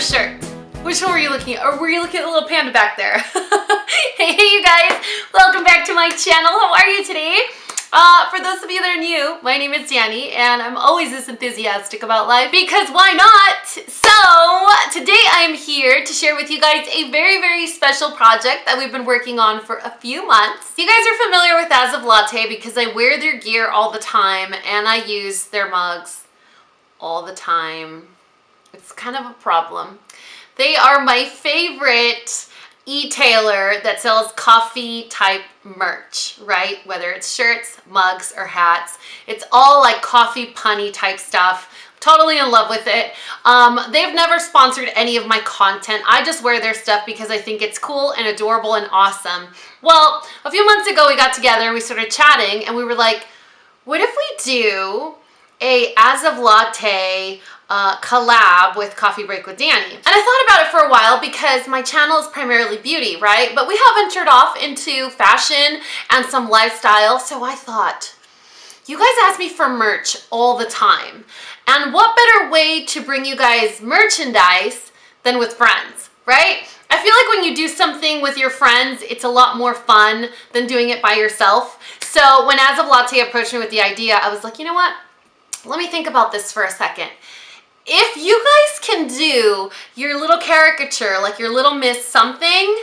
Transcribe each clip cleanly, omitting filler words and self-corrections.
of shirts. Which one were you looking at? Or were you looking at the little panda back there? Hey you guys, welcome back to my channel. How are you today? For those of you that are new, my name is Dani and I'm always this enthusiastic about life because why not? So today I am here to share with you guys a very special project that we've been working on for a few months. You guys are familiar with As of Latte because I wear their gear all the time and I use their mugs all the time. It's kind of a problem. They are my favorite e-tailer that sells coffee type merch, right? Whether it's shirts, mugs, or hats. It's all like coffee punny type stuff. Totally in love with it. They've never sponsored any of my content. I just wear their stuff because I think it's cool and adorable and awesome. Well, a few months ago we got together and we started chatting and we were like, what if we do a As of Latte collab with Coffee Break with Dani? And I thought about it for a while because my channel is primarily beauty, right? But we have ventured off into fashion and some lifestyle. So I thought, you guys ask me for merch all the time. And what better way to bring you guys merchandise than with friends, right? I feel like when you do something with your friends, it's a lot more fun than doing it by yourself. So when As of Latte approached me with the idea, I was like, you know what? Let me think about this for a second. If you guys can do your little caricature, like your little Miss something,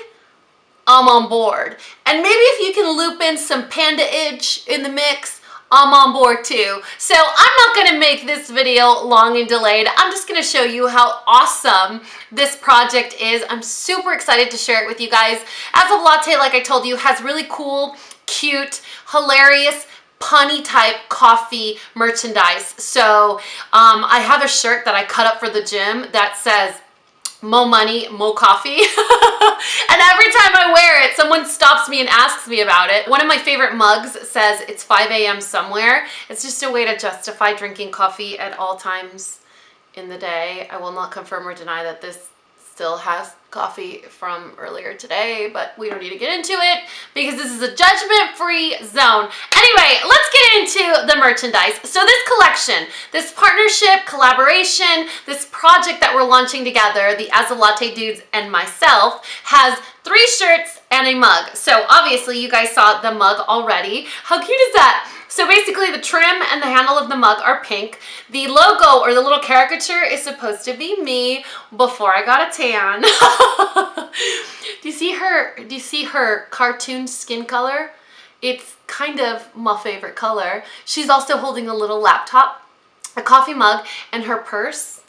I'm on board. And maybe if you can loop in some panda-age in the mix, I'm on board too. So I'm not gonna make this video long and delayed. I'm just gonna show you how awesome this project is. I'm super excited to share it with you guys. As of Latte, like I told you, has really cool, cute, hilarious, punny type coffee merchandise. So I have a shirt that I cut up for the gym that says "Mo money, mo coffee." And every time I wear it, someone stops me and asks me about it. One of my favorite mugs says it's 5 a.m. somewhere. It's just a way to justify drinking coffee at all times in the day. I will not confirm or deny that this still has coffee from earlier today, but we don't need to get into it because this is a judgment-free zone. Anyway, let's get into the merchandise. So this collection, this partnership, collaboration, this project that we're launching together, the As of Latte dudes and myself, has 3 shirts and a mug. So obviously you guys saw the mug already. How cute is that? So basically the trim and the handle of the mug are pink. The logo or the little caricature is supposed to be me before I got a tan. Do you see her cartoon skin color? It's kind of my favorite color. She's also holding a little laptop, a coffee mug, and her purse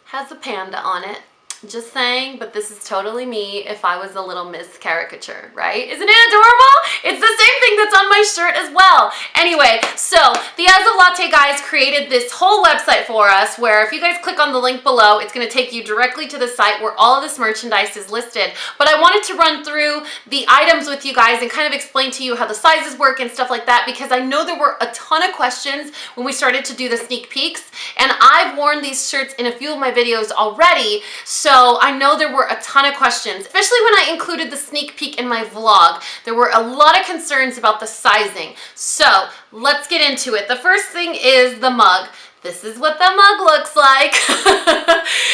has a panda on it. Just saying, but this is totally me if I was a little Miss caricature, right? Isn't it adorable? It's the same thing that's on my shirt as well. Anyway, so the As of Latte guys created this whole website for us where if you guys click on the link below, it's gonna take you directly to the site where all of this merchandise is listed. But I wanted to run through the items with you guys and kind of explain to you how the sizes work and stuff like that because I know there were a ton of questions when we started to do the sneak peeks and I've worn these shirts in a few of my videos already. So I know there were a ton of questions, especially when I included the sneak peek in my vlog. There were a lot of concerns about the sizing. So let's get into it. The first thing is the mug. This is what the mug looks like.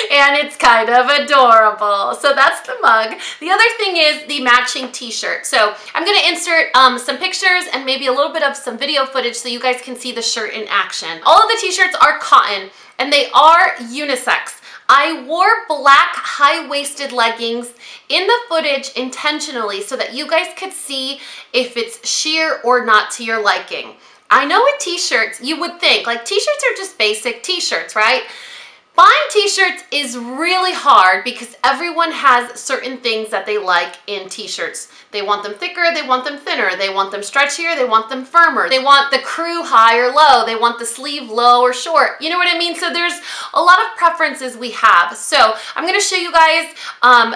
And it's kind of adorable. So that's the mug. The other thing is the matching t-shirt. So I'm going to insert some pictures and maybe a little bit of some video footage so you guys can see the shirt in action. All of the t-shirts are cotton and they are unisex. I wore black high-waisted leggings in the footage intentionally so that you guys could see if it's sheer or not to your liking. I know with t-shirts, you would think, like t-shirts are just basic t-shirts, right? Buying t-shirts is really hard because everyone has certain things that they like in t-shirts. They want them thicker, they want them thinner, they want them stretchier, they want them firmer. They want the crew high or low, they want the sleeve low or short. You know what I mean? So there's a lot of preferences we have. So I'm gonna show you guys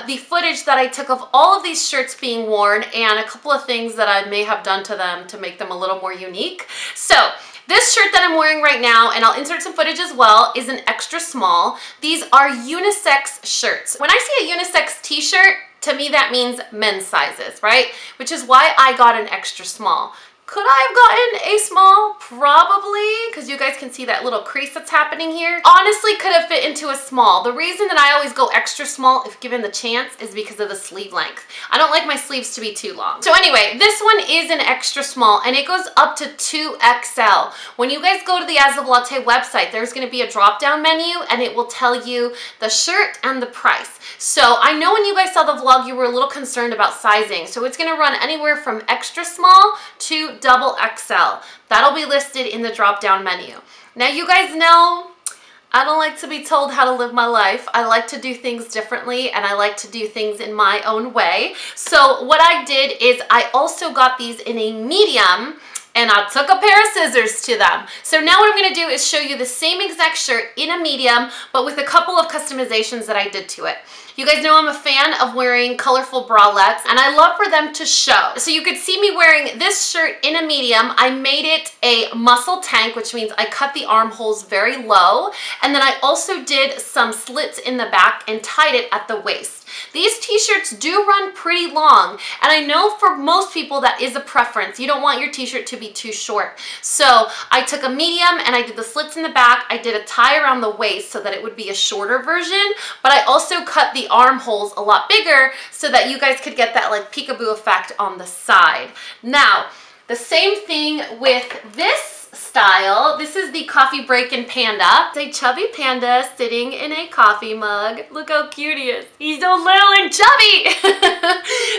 the footage that I took of all of these shirts being worn and a couple of things that I may have done to them to make them a little more unique. So this shirt that I'm wearing right now, and I'll insert some footage as well, is an extra small. These are unisex shirts. When I see a unisex t-shirt, to me that means men's sizes, right? Which is why I got an extra small. Could I have gotten a small? Probably, because you guys can see that little crease that's happening here. Honestly, could have fit into a small. The reason that I always go extra small if given the chance is because of the sleeve length. I don't like my sleeves to be too long. So anyway, this one is an extra small and it goes up to 2XL. When you guys go to the As of Latte website, there's going to be a drop down menu and it will tell you the shirt and the price. So I know when you guys saw the vlog, you were a little concerned about sizing. So it's going to run anywhere from extra small to double XL. That'll be listed in the drop down menu. Now you guys know I don't like to be told how to live my life. I like to do things differently and I like to do things in my own way. So what I did is I also got these in a medium and I took a pair of scissors to them. So now what I'm gonna do is show you the same exact shirt in a medium, but with a couple of customizations that I did to it. You guys know I'm a fan of wearing colorful bralettes and I love for them to show. So you could see me wearing this shirt in a medium. I made it a muscle tank, which means I cut the armholes very low. And then I also did some slits in the back and tied it at the waist. These t-shirts do run pretty long, and I know for most people that is a preference. You don't want your t-shirt to be too short. So I took a medium and I did the slits in the back. I did a tie around the waist so that it would be a shorter version, but I also cut the armholes a lot bigger so that you guys could get that like peekaboo effect on the side. Now, the same thing with this style. This is the Coffee Break and Panda. It's a chubby panda sitting in a coffee mug. Look how cute he is. He's so little and chubby.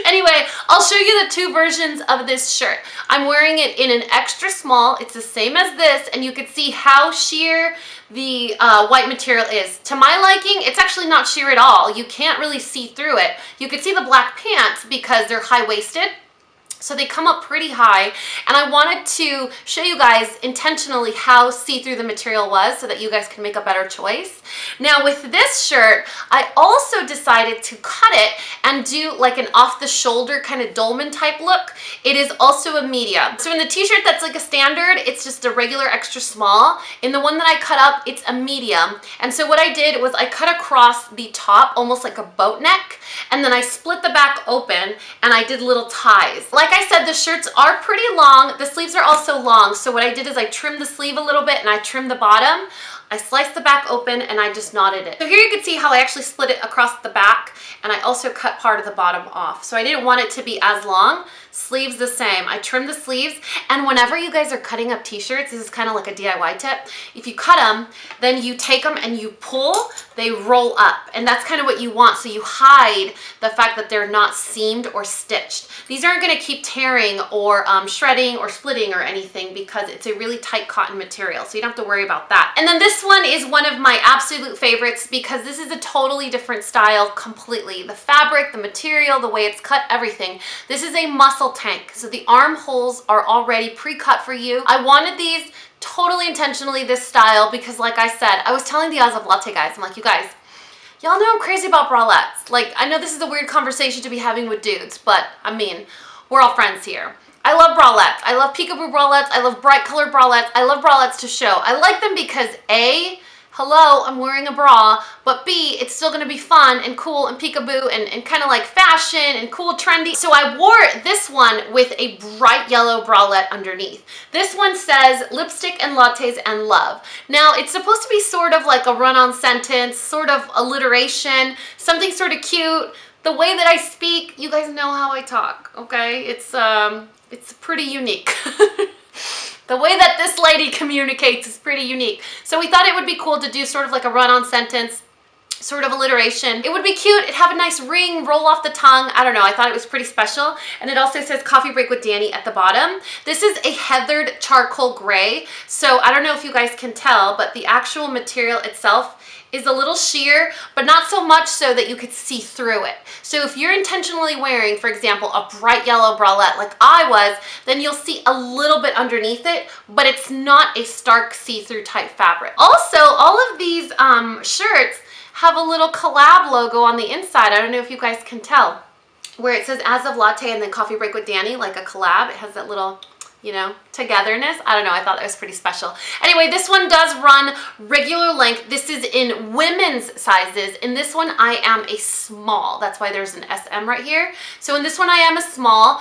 Anyway, I'll show you the two versions of this shirt. I'm wearing it in an extra small. It's the same as this, and you can see how sheer the white material is. To my liking, it's actually not sheer at all. You can't really see through it. You can see the black pants because they're high-waisted. So they come up pretty high, and I wanted to show you guys intentionally how see-through the material was so that you guys can make a better choice. Now with this shirt, I also decided to cut it and do like an off-the-shoulder kind of dolman type look. It is also a medium. So in the t-shirt that's like a standard, it's just a regular extra small. In the one that I cut up, it's a medium. And so what I did was I cut across the top, almost like a boat neck, and then I split the back open and I did little ties. Like I said, the shirts are pretty long. The sleeves are also long. So what I did is I trimmed the sleeve a little bit and I trimmed the bottom. I sliced the back open and I just knotted it. So here you can see how I actually split it across the back, and I also cut part of the bottom off. So I didn't want it to be as long. Sleeves the same. I trimmed the sleeves, and whenever you guys are cutting up t-shirts, this is kind of like a DIY tip. If you cut them, then you take them and you pull, they roll up, and that's kind of what you want. So you hide the fact that they're not seamed or stitched. These aren't going to keep tearing or shredding or splitting or anything because it's a really tight cotton material, so you don't have to worry about that. And then this one is one of my absolute favorites because this is a totally different style completely. The fabric, the material, the way it's cut, everything. This is a muscle tank, so the armholes are already pre-cut for you. I wanted these totally intentionally this style because, like I said, I was telling the As of Latte guys, I'm like, you guys, y'all know I'm crazy about bralettes. Like, I know this is a weird conversation to be having with dudes, but I mean, we're all friends here. I love bralettes. I love peekaboo bralettes. I love bright colored bralettes. I love bralettes to show. I like them because A, hello, I'm wearing a bra, but B, it's still gonna be fun and cool and peekaboo and kind of like fashion and cool, trendy. So I wore this one with a bright yellow bralette underneath. This one says lipstick and lattes and love. Now it's supposed to be sort of like a run-on sentence, sort of alliteration, something sort of cute. The way that I speak, you guys know how I talk, okay? It's pretty unique. The way that this lady communicates is pretty unique. So we thought it would be cool to do sort of like a run-on sentence, sort of alliteration. It would be cute. It'd have a nice ring, roll off the tongue. I don't know. I thought it was pretty special. And it also says Coffee Break with Dani at the bottom. This is a heathered charcoal gray. So I don't know if you guys can tell, but the actual material itself is a little sheer, but not so much so that you could see through it. So if you're intentionally wearing, for example, a bright yellow bralette like I was, then you'll see a little bit underneath it, but it's not a stark see-through type fabric. Also, all of these shirts have a little collab logo on the inside. I don't know if you guys can tell, where it says As of Latte and then Coffee Break with Dani, like a collab. It has that little you know, togetherness. I don't know, I thought that was pretty special. Anyway, this one does run regular length. This is in women's sizes. In this one, I am a small. That's why there's an SM right here. So in this one, I am a small.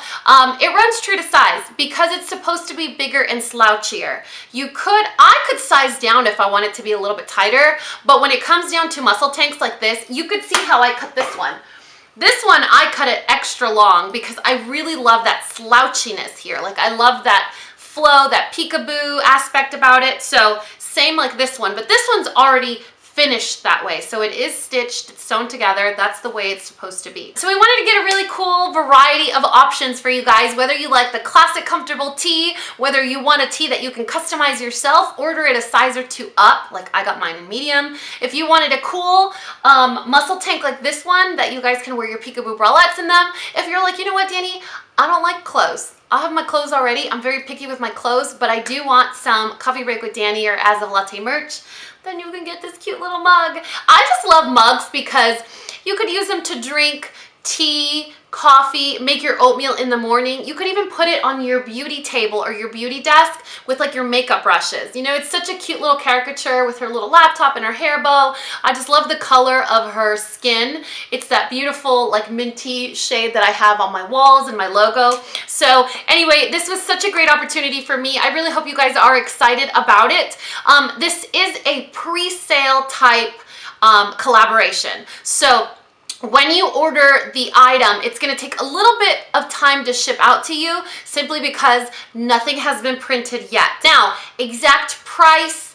It runs true to size because it's supposed to be bigger and slouchier. I could size down if I want it to be a little bit tighter, but when it comes down to muscle tanks like this, you could see how I cut this one. This one, I cut it extra long because I really love that slouchiness here. Like, I love that flow, that peekaboo aspect about it. So same like this one, but this one's already finished that way. So it is stitched, it's sewn together. That's the way it's supposed to be. So we wanted to get a really cool variety of options for you guys, whether you like the classic comfortable tee, whether you want a tee that you can customize yourself, order it a size or 2 up, like I got mine in medium. If you wanted a cool muscle tank like this one that you guys can wear your peekaboo bralettes in them. If you're like, you know what, Dani, I don't like clothes. I have my clothes already. I'm very picky with my clothes, but I do want some Coffee Break with Dani or As of Latte merch. Then you can get this cute little mug. I just love mugs because you could use them to drink tea, coffee, make your oatmeal in the morning. You could even put it on your beauty table or your beauty desk with like your makeup brushes. You know, it's such a cute little caricature with her little laptop and her hair bow. I just love the color of her skin. It's that beautiful like minty shade that I have on my walls and my logo. So anyway, this was such a great opportunity for me. I really hope you guys are excited about it. This is a pre-sale type collaboration. So when you order the item, it's going to take a little bit of time to ship out to you simply because nothing has been printed yet. Now, exact price,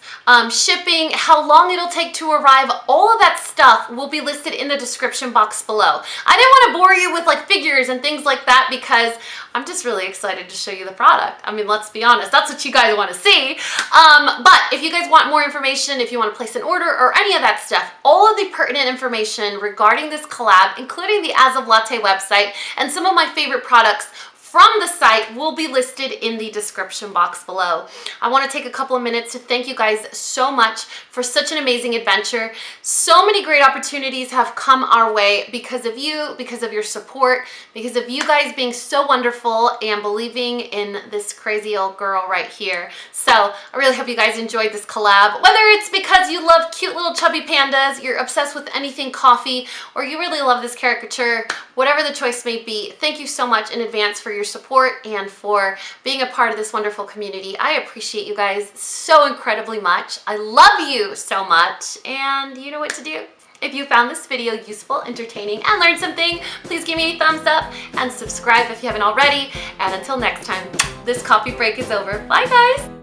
shipping, how long it'll take to arrive, all of that stuff will be listed in the description box below. I didn't want to bore you with like figures and things like that because I'm just really excited to show you the product. I mean, let's be honest, that's what you guys want to see. But if you guys want more information, if you want to place an order or any of that stuff, all of the pertinent information regarding this collab, including the As of Latte website and some of my favorite products from the site, will be listed in the description box below. I want to take a couple of minutes to thank you guys so much for such an amazing adventure. So many great opportunities have come our way because of you, because of your support, because of you guys being so wonderful and believing in this crazy old girl right here. So I really hope you guys enjoyed this collab. Whether it's because you love cute little chubby pandas, you're obsessed with anything coffee, or you really love this caricature, whatever the choice may be, thank you so much in advance for your support and for being a part of this wonderful community. I appreciate you guys so incredibly much. I love you so much, and you know what to do. If you found this video useful, entertaining, and learned something, please give me a thumbs up and subscribe if you haven't already. And until next time, this coffee break is over. Bye guys!